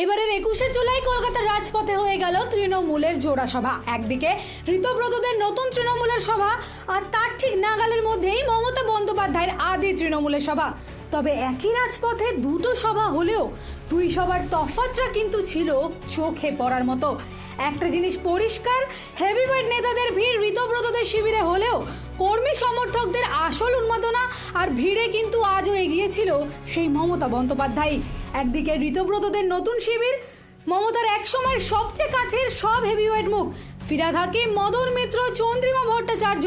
এবারের 21শে জুলাই কলকাতার রাজপথে হয়ে গেল তৃণমূলের জোড়া সভা। একদিকে ঋতব্রতদের নতুন তৃণমূলের সভা, আর তার ঠিক নাগালের মধ্যেই মমতা বন্দ্যোপাধ্যায়ের আদি তৃণমূলের সভা। তবে একই রাজপথে দুটো সভা হলেও দুই সভার তফাৎটা কিন্তু ছিল চোখে পড়ার মতো। একটা জিনিস পরিষ্কার, হেভিওয়েট নেতাদের ভিড় ঋতব্রতদের শিবিরে হলেও কর্মী সমর্থকদের আসল উন্মাদনা আর ভিড়ে কিন্তু আজও এগিয়েছিল সেই মমতা বন্দ্যোপাধ্যায়। একদিকে ঋতব্রতদের নতুন শিবির, মমতার একসময়ের সবচেয়ে কাছের সব হেভিওয়েট মুখ ফিরাদ হাকিম, মদন মিত্র, চন্দ্রিমা ভট্টাচার্য,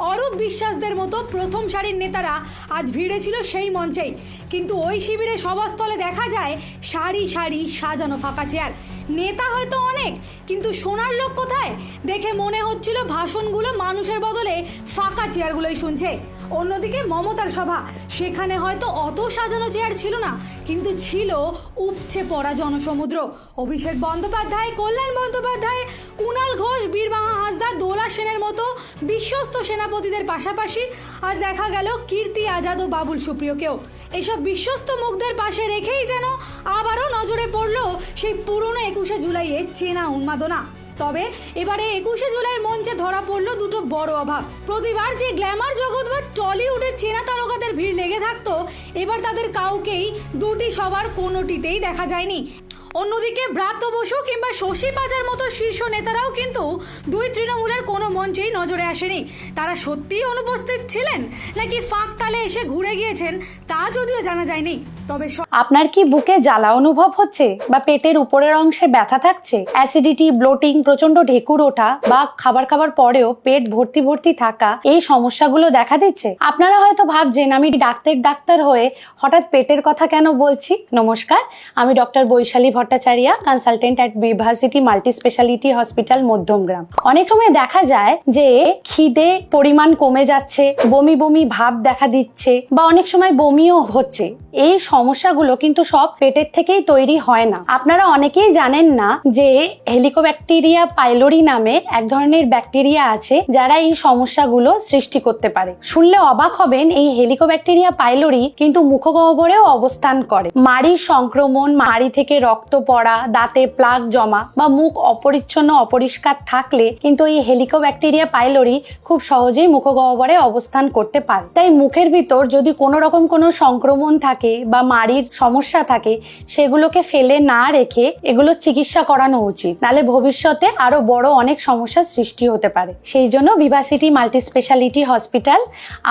অরূপ বিশ্বাসদের মতো প্রথম সারির নেতারা আজ ভিড়ে ছিল সেই মঞ্চেই। কিন্তু ওই শিবিরে সভাস্থলে দেখা যায় সারি সারি সাজানো ফাঁকা চেয়ার। নেতা হয়তো অনেক, কিন্তু শোনার লোক কোথায়? দেখে মনে হচ্ছিল ভাষণগুলো মানুষের বদলে ফাঁকা চেয়ারগুলোই শুনছে। অন্যদিকে মমতার সভা, সেখানে হয়তো অত সাজানো চেয়ার ছিল না, কিন্তু ছিল উপচে পড়া জনসমুদ্র। অভিষেক বন্দ্যোপাধ্যায়, কল্যাণ বন্দ্যোপাধ্যায়, কুণাল ঘোষ, বীরবাহা হাঁসদা, দোলা সেনের মতো বিশ্বস্ত সেনাপতিদের পাশাপাশি আজ দেখা গেল কীর্তি আজাদ ও বাবুল সুপ্রিয়কেও। এসব বিশ্বস্ত মুখদের পাশে রেখেই যেন আবারও নজরে পড়ল সেই পুরনো 21শে জুলাইয়ের চেনা উন্মাদনা। তবে এবারে 21শে জুলাইয়ের মঞ্চে ধরা পড়লো দুটো বড় অভাব। প্রতিবার যে গ্ল্যামার জগৎ বা টলিউডের চেনা তারকাদের ভিড় লেগে থাকতো, এবার তাদের কাউকেই দুটি সবার কোনোটিতেই দেখা যায়নি। অন্যদিকে ব্রাত্য বসু কিংবা শশী পাজার মতো শীর্ষ নেতারাও কিন্তু দুই তৃণমূলের কোনো মঞ্চেই নজরে আসেনি। তারা সত্যিই অনুপস্থিত ছিলেন নাকি ফাঁক তালে এসে ঘুরে গিয়েছেন তা যদিও জানা যায়নি। তবে আপনার কি বুকে জ্বালা অনুভব হচ্ছে বা পেটের উপরের অংশে ব্যথা থাকছে, অ্যাসিডিটি, ব্লোটিং, প্রচন্ড ঢেকুর ওঠা বা খাবার পরেও পেট ভর্তি ভর্তি থাকা, এই সমস্যাগুলো দেখা দিচ্ছে? আপনারা হয়তো ভাবছেন আমি ডাক্তার হয়ে হঠাৎ পেটের কথা কেন বলছি। নমস্কার, আমি doctor Baishali Bhattacharya, consultant at বিভাসিটি মাল্টি স্পেশালিটি হসপিটাল, মধ্যমগ্রাম। অনেক সময় দেখা যায় যে খিদে পরিমাণ কমে যাচ্ছে, বমি বমি ভাব দেখা দিচ্ছে বা অনেক সময় বমিও হচ্ছে। এই সমস্যাগুলো কিন্তু সব পেটের থেকেই তৈরি হয় না। আপনারা অনেকেই জানেন না যে হেলিকোব্যাকটেরিয়া পাইলোরি নামে এক ধরনের ব্যাকটেরিয়া আছে যারা এই সমস্যাগুলো সৃষ্টি করতে পারে। শুনলে অবাক হবেন, এই হেলিকোব্যাকটেরিয়া পাইলোরি কিন্তু মুখগহ্বরেও অবস্থান করে। মাড়ির সংক্রমণ, মাড়ি থেকে রক্ত পড়া, দাঁতে প্লাক জমা বা মুখ অপরিচ্ছন্ন অপরিষ্কার থাকলে কিন্তু এই হেলিকোব্যাকটেরিয়া পাইলোরি খুব সহজেই মুখগহ্বরে অবস্থান করতে পারে। তাই মুখের ভিতর যদি কোনো রকম কোনো সংক্রমণ থাকে বা মাড়ির সমস্যা থাকে, সেগুলোকে ফেলে না রেখে এগুলো চিকিৎসা করানো উচিত, নালে ভবিষ্যতে আরো বড় অনেক সমস্যার সৃষ্টি হতে পারে। সেই জন্য বিভাসিটি মাল্টি স্পেশালিটি হসপিটাল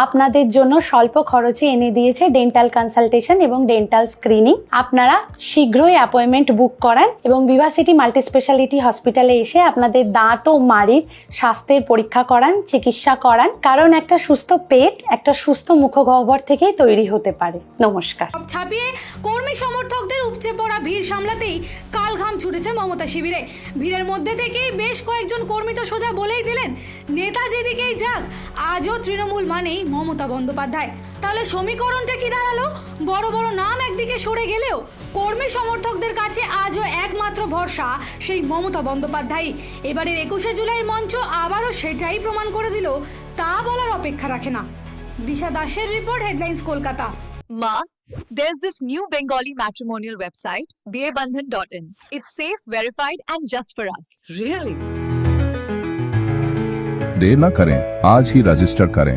আপনাদের জন্য স্বল্প খরচে এনে দিয়েছে ডেন্টাল কনসালটেশন এবং ডেন্টাল স্ক্রিনিং। আপনারা শীঘ্রই অ্যাপয়েন্টমেন্ট বুক করান এবং বিভাসিটি মাল্টি স্পেশালিটি হসপিটালে এসে আপনাদের দাঁত ও মাড়ির স্বাস্থ্যের পরীক্ষা করান, চিকিৎসা করান, কারণ একটা সুস্থ পেট একটা সুস্থ মুখগহ্বর থেকেই তৈরি হতে পারে। নমস্কার। ছাপিয়ে কর্মী সমর্থকদের উপচে পড়া ভিড় সামলাতেই কাল ঘাম ছুটেছে মমতা শিবিরে। ভিড়ের মধ্যে থেকেই বেশ কয়েকজন কর্মী তো সোজা বলেই দিলেন, নেতা যেদিকেই যাক আজও তৃণমূল মানেই মমতা বন্দ্যোপাধ্যায়। তাহলে সমীকরণটা কি দাঁড়ালো? বড় বড় নাম একদিকে সরে গেলেও কর্মী সমর্থকদের কাছে আজও একমাত্র ভরসা সেই মমতা বন্দ্যোপাধ্যায়। এবারের 21শে জুলাইয়ের মঞ্চ আবারও সেটাই প্রমাণ করে দিল, তা বলার অপেক্ষা রাখে না। দিশা দাসের report, headlines, Kolkata. Ma, there's this new Bengali matrimonial website, BABandhan.in. It's safe, verified, and just for us. Really? देर न करें, आज ही रजिस्टर करें।